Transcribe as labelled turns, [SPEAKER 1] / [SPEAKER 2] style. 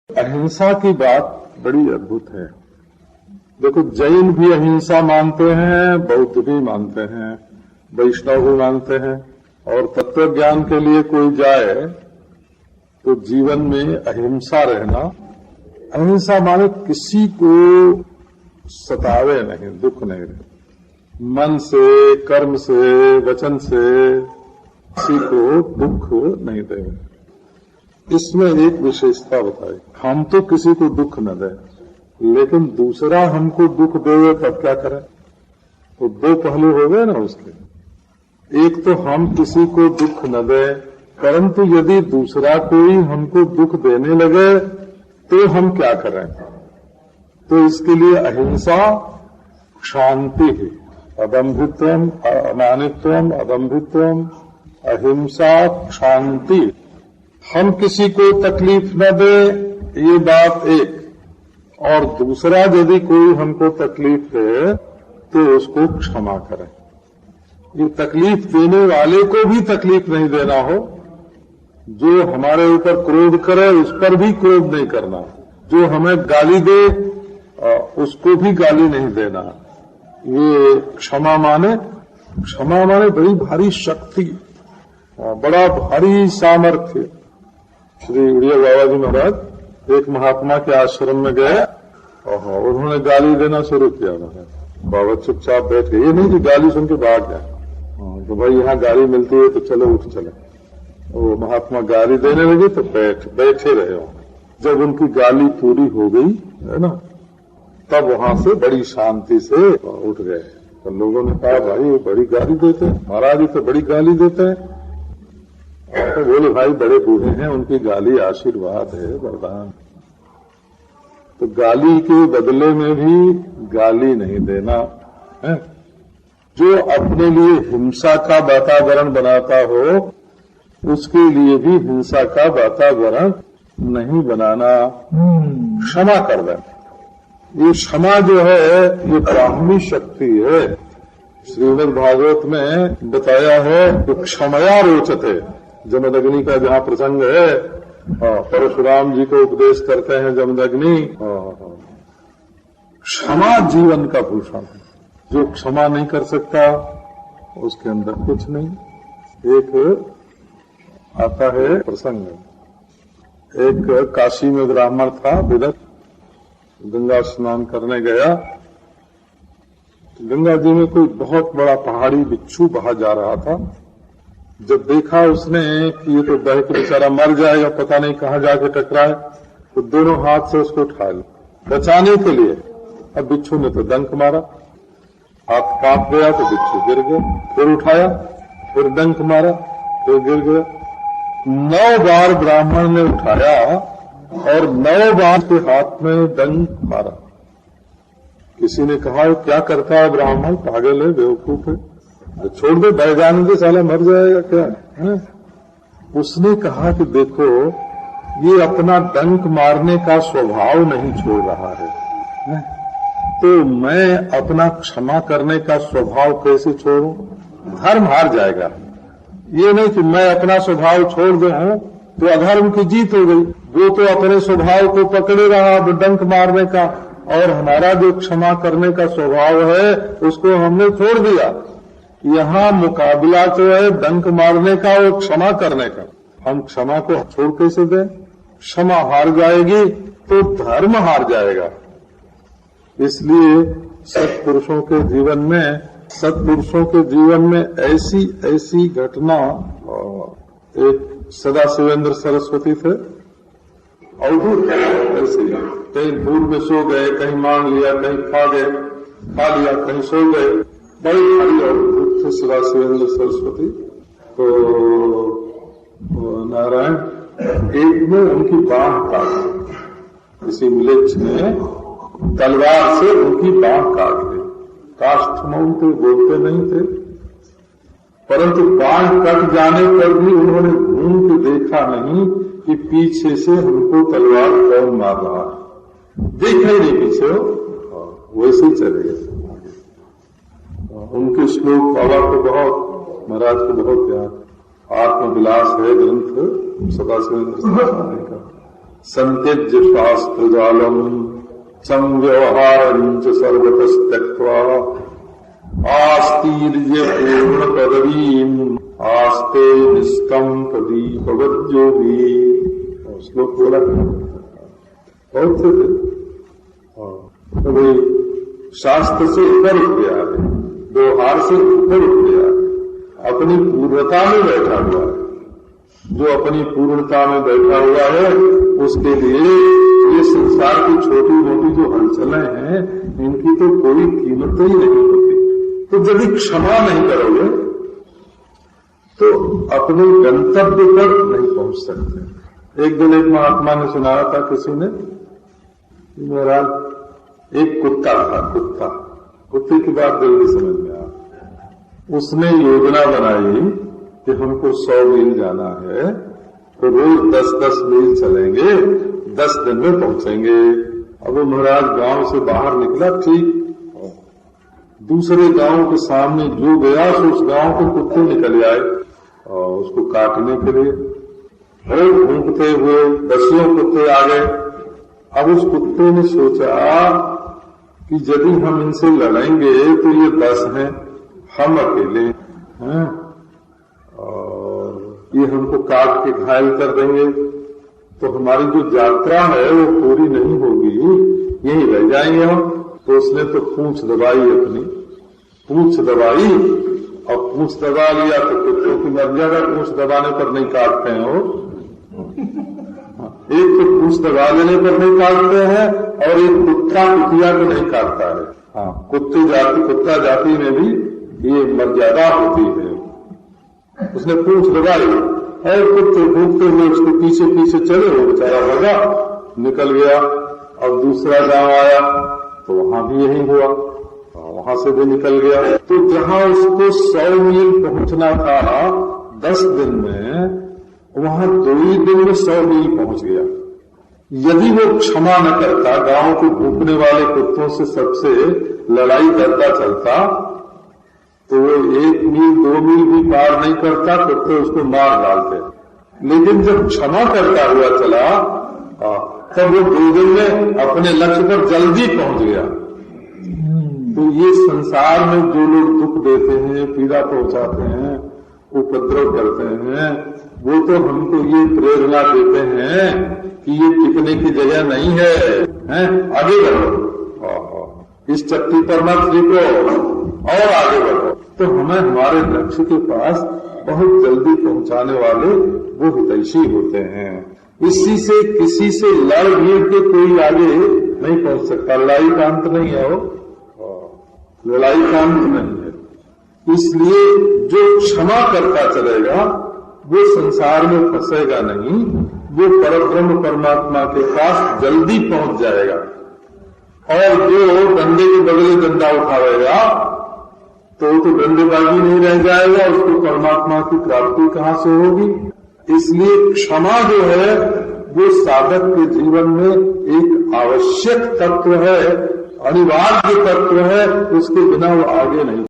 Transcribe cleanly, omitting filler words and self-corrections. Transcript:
[SPEAKER 1] अहिंसा की बात बड़ी अद्भुत है। देखो, जैन भी अहिंसा मानते हैं, बौद्ध भी मानते हैं, वैष्णव भी मानते हैं, और तत्व ज्ञान के लिए कोई जाए तो जीवन में अहिंसा रहना। अहिंसा माने किसी को सतावे नहीं, दुख नहीं रहे, मन से, कर्म से, वचन से किसी को दुख नहीं देवे। इसमें एक विशेषता बताई, हम तो किसी को दुख न दें, लेकिन दूसरा हमको दुख देवे तब क्या करें? तो दो पहलू हो गए ना उसके। एक तो हम किसी को दुख न दें, परंतु यदि दूसरा कोई हमको दुख देने लगे तो हम क्या करें? तो इसके लिए अहिंसा शांति है। अदम्भित्वम, अमानित्वम, अदम्भित्वम, अहिंसा शांति। हम किसी को तकलीफ न दे, ये बात एक। और दूसरा यदि कोई हमको तकलीफ दे तो उसको क्षमा करें। ये तकलीफ देने वाले को भी तकलीफ नहीं देना हो, जो हमारे ऊपर क्रोध करे उस पर भी क्रोध नहीं करना, जो हमें गाली दे उसको भी गाली नहीं देना। ये क्षमा माने बड़ी भारी शक्ति, बड़ा भारी सामर्थ्य। श्री उड़िया बाबा जी महाराज एक महात्मा के आश्रम में गए और उन्होंने गाली देना शुरू किया। बाबा चुपचाप बैठ गए, ये नहीं कि गाली सुन के भाग जाए, तो भाई यहाँ गाली मिलती है तो चलो उठ चले। वो महात्मा गाली देने लगे तो बैठे रहे। जब उनकी गाली पूरी हो गई है ना, तब वहां से बड़ी शांति से उठ गए। तो लोगों ने कहा, भाई बड़ी गाली देते हैं, महाराज जी तो बड़ी गाली देते हैं। तो बोले, भाई बड़े बूढ़े हैं, उनकी गाली आशीर्वाद है, वरदान। तो गाली के बदले में भी गाली नहीं देना है। जो अपने लिए हिंसा का वातावरण बनाता हो उसके लिए भी हिंसा का वातावरण नहीं बनाना, क्षमा कर देना। ये क्षमा जो है ये ब्राह्मी शक्ति है। श्रीमद् भागवत में बताया है कि क्षमया रोचते। जमदग्नि का जहाँ प्रसंग है, परशुराम जी को उपदेश करते हैं जमदग्नि, क्षमा जीवन का भूषण है। जो क्षमा नहीं कर सकता उसके अंदर कुछ नहीं। एक आता है प्रसंग, एक काशी में ब्राह्मण था, विदत, गंगा स्नान करने गया। गंगा जी में कोई बहुत बड़ा पहाड़ी बिच्छू बहा जा रहा था। जब देखा उसने कि ये तो बह के बेचारा मर जाएगा, पता नहीं कहाँ जाके टकराए, तो दोनों हाथ से उसको उठा लिया बचाने के लिए। अब बिच्छू ने तो डंक मारा, हाथ कांप गया तो बिच्छू गिर गया। फिर उठाया, फिर डंक मारा, फिर गिर गया। 9 बार ब्राह्मण ने उठाया और 9 बार के हाथ में डंक मारा। किसी ने कहा, क्या करता है ब्राह्मण, पागल है, बेवकूफ है, छोड़ दे, बह जाने दे, साला मर जाएगा क्या है? उसने कहा कि देखो, ये अपना डंक मारने का स्वभाव नहीं छोड़ रहा है, तो मैं अपना क्षमा करने का स्वभाव कैसे छोड़ूं? धर्म हार जाएगा। ये नहीं कि मैं अपना स्वभाव छोड़ दूं तो अधर्म की जीत हो गई। वो तो अपने स्वभाव को पकड़े रहा डंक मारने का, और हमारा जो क्षमा करने का स्वभाव है उसको हमने छोड़ दिया। यहाँ मुकाबला तो है डंक मारने का और क्षमा करने का। हम क्षमा को छोड़ कैसे दें? क्षमा हार जाएगी तो धर्म हार जाएगा। इसलिए सत्पुरुषों के जीवन में ऐसी घटना। एक सदाशिवेंद्र सरस्वती थे, अवधूत ऐसे कहीं भूल में सो गए, कहीं मांग लिया, कहीं खा लिया, कहीं सो गए। बड़े भारी अवधूत थे सदाशिवेंद्र सरस्वती। तो नारायण एक में उनकी बांह काट, किसी मिलेच्छ ने तलवार से उनकी बांह काट ली। काष्ठमौन थे, बोलते नहीं थे, परंतु बांह कट जाने पर भी उन्होंने घूम के देखा नहीं कि पीछे से हमको तलवार कौन मार रहा है। देखा ही नहीं पीछे, वैसे ही चले गए। उनके श्लोक बाबा को बहुत, महाराज को बहुत याद। आत्मविलास है ग्रंथ सदाशिवेंद्र सरस्वती का। संत्यज्य शास्त्र जालम संव्यवहारं च सर्वतस्त्यक्त्वा आस्तीर्य पूर्ण पदवीम् आस्ते निष्कंप दीपवज्योति। श्लोक बोला बहुत तो भाई शास्त्र से ऊपर उठ गया है, व्यवहार से ऊपर उठ गया है, अपनी पूर्णता में बैठा हुआ है। जो अपनी पूर्णता में बैठा हुआ है उसके लिए ये संसार की छोटी मोटी जो हलचलें हैं इनकी तो कोई कीमत ही नहीं होती। तो यदि क्षमा नहीं करोगे तो अपने गंतव्य पर नहीं पहुंच सकते। एक दिन एक महात्मा ने सुनाया था किसी ने, महाराज एक कुत्ता था, कुत्ते की बात जल्दी समझ में आ। उसने योजना बनाई कि हमको 100 मील जाना है तो रोज 10-10 मील चलेंगे, 10 दिन में पहुंचेंगे। अब वो महाराज गांव से बाहर निकला, ठीक दूसरे गांव के सामने जो गया तो उस गांव के कुत्ते निकल आए और उसको काटने के लिए भूखते हुए 10 कुत्ते आ गए। अब उस कुत्ते ने सोचा कि यदि हम इनसे लड़ेंगे तो ये 10 हैं, हम अकेले हैं और ये हमको काट के घायल कर देंगे तो हमारी जो यात्रा है वो पूरी नहीं होगी, यहीं रह जाएंगे हम। तो उसने तो पूंछ दबाई, अपनी पूंछ दबाई और पूंछ दबा लिया तो कुत्तों की मर्यादा पूंछ दबाने पर नहीं काटते हैं वो। एक तो पूंछ दबा लेने पर नहीं काटते हैं और एक कुत्ता कुतिया को नहीं काटता है। हाँ, कुत्ता जाति में भी ये मर्यादा होती है। उसने पूंछ दबाई और कुत्ते भूखते हुए उसके पीछे पीछे चले, वो बेचारा भगा निकल गया। अब दूसरा गांव आया तो वहां भी यही हुआ, वहां से भी निकल गया। तो जहां उसको 100 मील पहुंचना था 10 दिन में, वहां 2 ही दिन में 100 मील पहुंच गया। यदि वो क्षमा न करता, गांव के भूखने वाले कुत्तों से सबसे लड़ाई करता चलता तो वो 1 मील 2 मील भी पार नहीं करता, कुत्ते उसको मार डालते। लेकिन जब क्षमा करता हुआ चला तब वो 2 दिन में अपने लक्ष्य पर जल्दी पहुंच गया। तो ये संसार में जो लोग दुख देते हैं, पीड़ा पहुंचाते हैं, उपद्रव करते हैं, वो तो हमको ये प्रेरणा देते हैं कि ये टिकने की जगह नहीं है, आगे बढ़ो, इस चट्टी पर मत टिको और आगे बढ़ो। तो हमें हमारे लक्ष्य के पास बहुत जल्दी पहुंचाने वाले वो हितैषी होते हैं। इसी से किसी से लड़ भीड़ के कोई आगे नहीं पहुंच सकता। लड़ाई का अंत नहीं है वो, लड़ाई का अंत नहीं है। इसलिए जो क्षमा करता चलेगा वो संसार में फंसेगा नहीं, वो परब्रह्म परमात्मा के पास जल्दी पहुंच जाएगा। और जो डंडे के बदले डंडा उठाएगा तो डंडेबाजी नहीं रह जाएगा, उसको परमात्मा की प्राप्ति कहां से होगी। इसलिए क्षमा जो है वो साधक के जीवन में एक आवश्यक तत्व है, अनिवार्य तत्व है, उसके बिना वो आगे नहीं